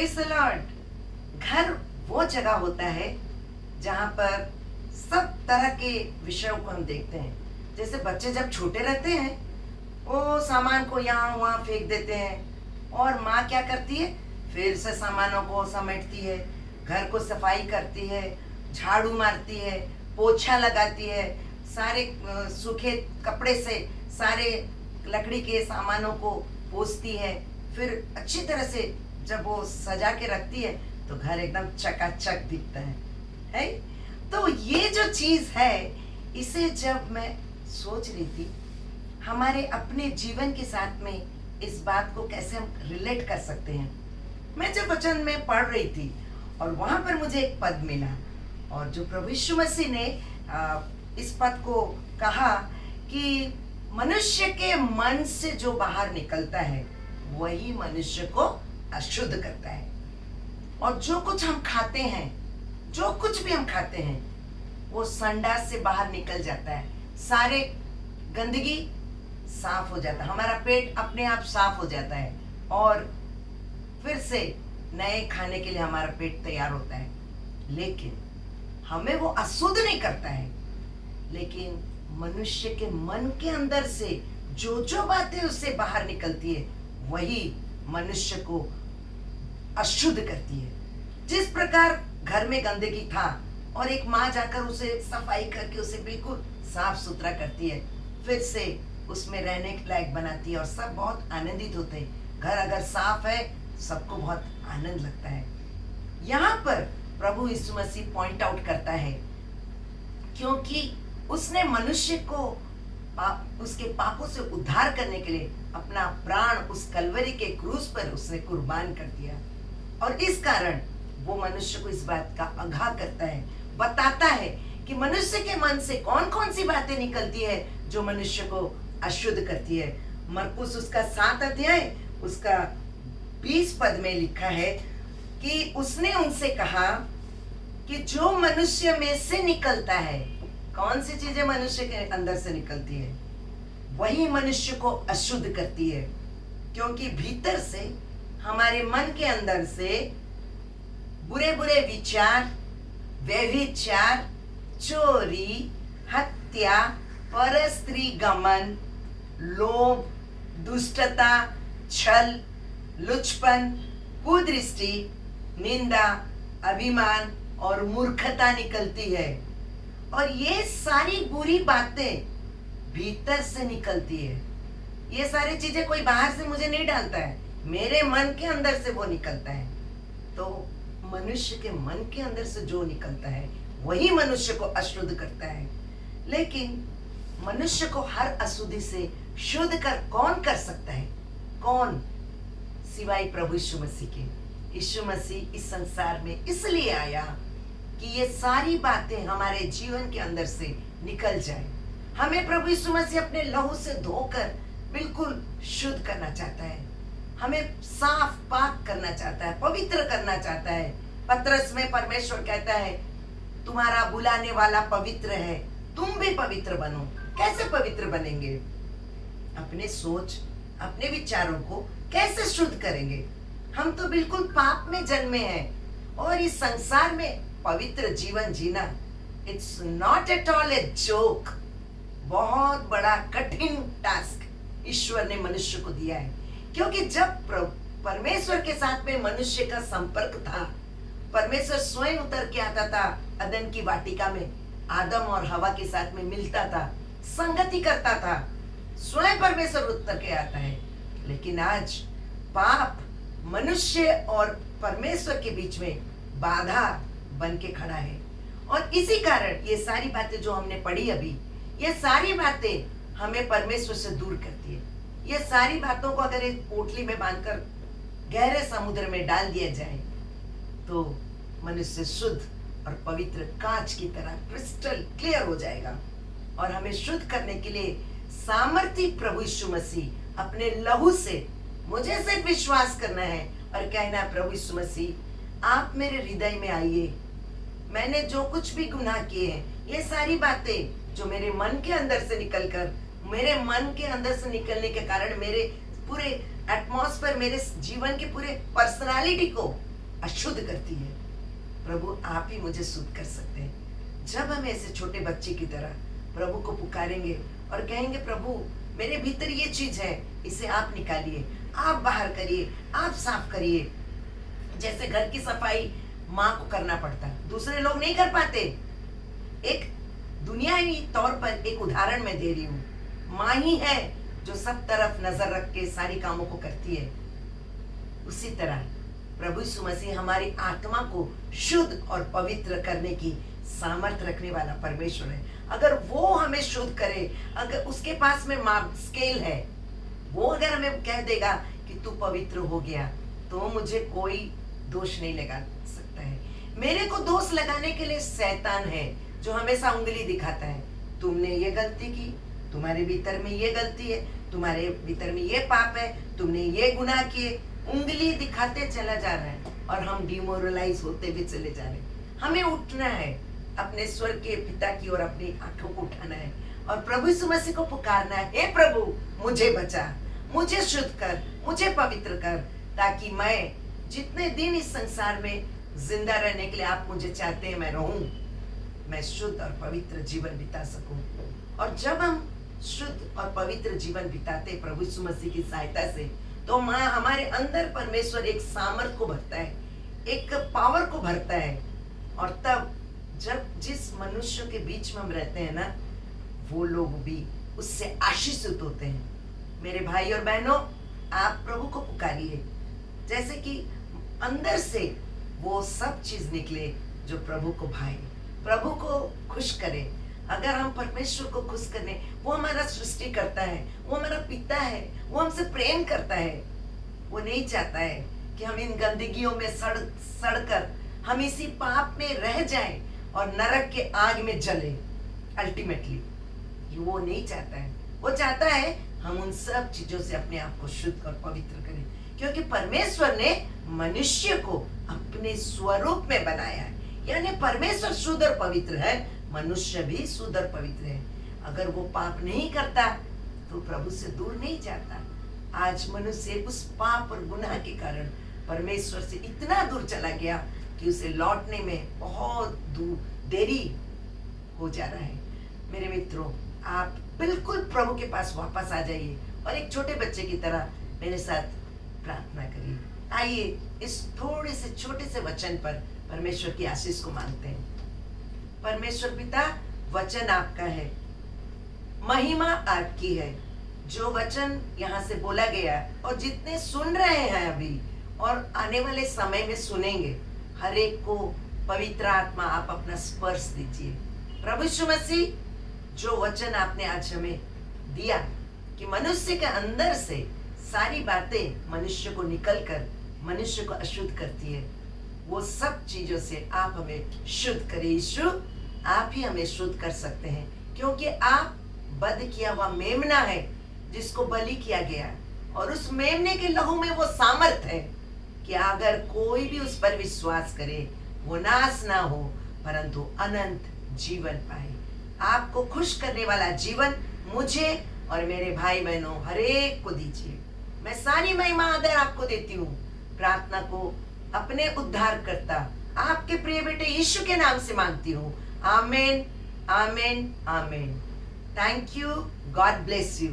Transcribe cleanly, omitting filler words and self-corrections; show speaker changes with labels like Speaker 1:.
Speaker 1: Praise the Lord. घर वो जगह होता है जहाँ पर सब तरह के विषयों को हम देखते हैं। जैसे बच्चे जब छोटे रहते हैं वो सामान को यहाँ वहाँ फेंक देते हैं और माँ क्या करती है, फिर से सामानों को समेटती है, घर को सफाई करती है, झाड़ू मारती है, पोछा लगाती है, सारे सूखे कपड़े से सारे लकड़ी के सामानों को पोंछती है, फिर अच्छी तरह से जब वो सजा के रखती है तो घर एकदम चकाचक दिखता है? तो ये जो चीज है, इसे जब मैं सोच रही थी हमारे अपने जीवन के साथ में इस बात को कैसे हम रिलेट कर सकते हैं, मैं जब वचन में पढ़ रही थी और वहां पर मुझे एक पद मिला और जो प्रभु यीशु मसीह ने इस पद को कहा कि मनुष्य के मन से जो बाहर निकलता है वही मनुष्य को अशुद्ध करता है। और जो कुछ हम खाते हैं, जो कुछ भी हम खाते हैं, वो संडास से बाहर निकल जाता है, सारे गंदगी साफ हो जाता है, हमारा पेट अपने आप साफ हो जाता है और फिर से नए खाने के लिए हमारा पेट तैयार होता है। लेकिन हमें वो अशुद्ध नहीं करता है, लेकिन मनुष्य के मन के अंदर से जो जो बातें उससे बाहर निकलती है वही मनुष्य को अशुद्ध करती है। जिस प्रकार घर में गंदगी था और एक माँ जाकर उसे सफाई करके उसे बिल्कुल साफ सुथरा करती है, फिर से उसमें रहने के लायक बनाती है और सब बहुत आनंदित होते हैं। घर अगर साफ है सबको बहुत आनंद लगता है। यहाँ पर प्रभु यीशु मसीह पॉइंट आउट करता है क्योंकि उसने मनुष्य को उसके पापों से उद्धार करने के लिए अपना प्राण उस कलवरी के क्रूस पर उसने कुर्बान कर दिया और इस कारण वो मनुष्य को इस बात का आगाह करता है, बताता है कि मनुष्य के मन से कौन कौन सी बातें निकलती है जो मनुष्य को अशुद्ध करती है। मरकुस उसका 7 अध्याय उसका 20 पद में लिखा है कि उसने उनसे कहा कि जो मनुष्य में से निकलता है, कौन सी चीजें मनुष्य के अंदर से निकलती है, वही मनुष्य को अशुद्ध करती है। क्योंकि भीतर से हमारे मन के अंदर से बुरे बुरे विचार, व्यभिचार, चोरी, हत्या, परस्त्री गमन, लोभ, दुष्टता, छल, लुचपन, कुदृष्टि, निंदा, अभिमान और मूर्खता निकलती है। और ये सारी बुरी बातें भीतर से निकलती है। ये सारी चीजें कोई बाहर से मुझे नहीं डालता है, मेरे मन के अंदर से वो निकलता है। तो मनुष्य के मन के अंदर से जो निकलता है वही मनुष्य को अशुद्ध करता है। लेकिन मनुष्य को हर अशुद्धि से शुद्ध कौन कर सकता है? कौन? सिवाय प्रभु यीशु मसीह के। यीशु मसीह इस संसार में इसलिए आया कि ये सारी बातें हमारे जीवन के अंदर से निकल जाए। हमें प्रभु यीशु मसीह अपने लहू से धोकर बिल्कुल शुद्ध करना चाहता है, हमें साफ पाक करना चाहता है, पवित्र करना चाहता है। पतरस में परमेश्वर कहता है तुम्हारा बुलाने वाला पवित्र है, तुम भी पवित्र बनो। कैसे पवित्र बनेंगे? अपने सोच, अपने विचारों को कैसे शुद्ध करेंगे? हम तो बिल्कुल पाप में जन्मे हैं और इस संसार में पवित्र जीवन जीना it's not at all a joke. बहुत बड़ा कठिन टास्क ईश्वर ने मनुष्य को दिया है, क्योंकि जब परमेश्वर के साथ में मनुष्य का संपर्क था, परमेश्वर स्वयं उतर के आता था अदन की वाटिका में, आदम और हवा के साथ में मिलता था, संगति करता था, स्वयं परमेश्वर उतर के आता है। लेकिन आज पाप मनुष्य और परमेश्वर के बीच में बाधा बन के खड़ा है और इसी कारण ये सारी बातें जो हमने पढ़ी अभी, ये सारी बातें हमें परमेश्वर से दूर करती है। ये सारी बातों को अगर एक पोटली में बांधकर गहरे समुद्र में डाल दिया जाए तो मनुष्य शुद्ध और पवित्र कांच की तरह क्रिस्टल क्लियर हो जाएगा। और हमें शुद्ध करने के लिए सामर्थी प्रभु यीशु मसीह अपने लहू से, मुझे सिर्फ विश्वास करना है और कहना है प्रभु यीशु मसीह आप मेरे हृदय में आइए। मैंने जो कुछ भी गुनाह किए हैं, ये सारी बातें जो मेरे मन के अंदर से निकलकर, मेरे मन के अंदर से निकलने के कारण मेरे पूरे एटमॉस्फेयर, मेरे जीवन के पूरे पर्सनालिटी को अशुद्ध करती है। प्रभु आप ही मुझे शुद्ध कर सकते हैं। जब हम ऐसे छोटे बच्चे की तरह प्रभु को पुकारेंगे और कहेंगे प्रभु मेरे भीतर ये चीज है, इसे आप निकालिए, आप बाहर करिए, आप साफ करिए। जैसे घर की सफाई माँ को करना पड़ता है, दूसरे लोग नहीं कर पाते। एक दुनियावी तौर पर एक उदाहरण मैं दे रही हूँ। माँ ही है जो सब तरफ नजर रख के सारी कामों को करती है। उसी तरह प्रभु यीशु मसीह हमारी आत्मा को शुद्ध और पवित्र करने की सामर्थ्य रखने वाला परमेश्वर है। अगर वो हमें शुद्ध करे, अगर उसके पास में माप स्केल है, वो अगर हमें कह देगा कि तू पवित्र हो गया, तो मुझे कोई दोष नहीं लगा सकता है। मेरे को दोष लगाने के लिए शैतान है जो हमेशा उंगली दिखाता है, तुमने ये गलती की, तुम्हारे भीतर में ये गलती है, तुम्हारे भीतर में ये पाप है, तुमने ये गुनाह किए। उंगली दिखाते चला जा रहा है और हम डिमोरलाइज होते भी चले जा रहे हैं। हमें उठना है, अपने स्वर्ग के पिता की ओर अपनी आंखों को उठाना है और प्रभु यीशु मसीह को पुकारना है, हे प्रभु मुझे बचा, मुझे शुद्ध कर, मुझे पवित्र कर, ताकि मैं जितने दिन इस संसार में जिंदा रहने के लिए आप मुझे चाहते हैं मैं रहूं, मैं शुद्ध और पवित्र जीवन बिता सकूं। और जब हम शुद्ध और पवित्र जीवन बिताते प्रभु यीशु मसीह की सहायता से, तो माँ हमारे अंदर परमेश्वर एक सामर्थ को भरता है, एक पावर को भरता है। और तब जब जिस मनुष्य के बीच में हम रहते हैं ना, वो लोग भी उससे आशीषित होते हैं। मेरे भाई और बहनों, आप प्रभु को पुकारिए जैसे कि अंदर से वो सब चीज निकले जो प्रभु को भाए, प्रभु को खुश करे। अगर हम परमेश्वर को खुश करने, वो हमारा सृष्टि करता है, वो हमारा पिता है, वो हमसे प्रेम करता है। वो नहीं चाहता है कि हम इन गंदगियों में सड़कर हम इसी पाप में रह जाएं और नरक के आग में जले। अल्टीमेटली वो नहीं चाहता है। वो चाहता है हम उन सब चीजों से अपने आप को शुद्ध और पवित्र करें, क्योंकि परमेश्वर ने मनुष्य को अपने स्वरूप में बनाया है। यानी परमेश्वर शुद्ध और पवित्र है, मनुष्य भी शुद्ध और पवित्र है। अगर वो पाप नहीं करता तो प्रभु से दूर नहीं जाता। आज मनुष्य उस पाप और गुनाह के कारण परमेश्वर से इतना दूर चला गया कि उसे लौटने में बहुत देरी हो जा रहा है। मेरे मित्रों, आप बिल्कुल प्रभु के पास वापस आ जाइए और एक छोटे बच्चे की तरह मेरे साथ प्रार्थना करिए। आइए इस थोड़े से छोटे से वचन पर परमेश्वर की आशीष को मांगते हैं। परमेश्वर पिता, वचन आपका है, महिमा आपकी है। जो वचन यहाँ से बोला गया और जितने सुन रहे हैं अभी और आने वाले समय में सुनेंगे, हर एक को पवित्र आत्मा आप अपना स्पर्श दीजिए। प्रभु यीशु मसीह, जो वचन आपने आज हमें दिया कि मनुष्य के अंदर से सारी बातें मनुष्य को निकलकर मनुष्य को अशुद्ध करती है, वो सब चीजों से आप हमें शुद्ध करें। यीशु, आप ही हमें शुद्ध कर सकते हैं, क्योंकि आप वध किया हुआ मेमना है जिसको बलि किया गया, और उस मेमने के लहू में वो सामर्थ है कि अगर कोई भी उस पर विश्वास करे वो नाश ना हो परंतु अनंत जीवन पाए। आपको खुश करने वाला जीवन मुझे और मेरे भाई बहनों हर एक को दीजिए। मैं सारी महिमा आदर आपको देती हूँ। प्रार्थना को अपने उद्धार करता आपके प्रिय बेटे यीशु के नाम से मांगती हूँ। आमीन, आमीन, आमीन। Thank you. God bless you.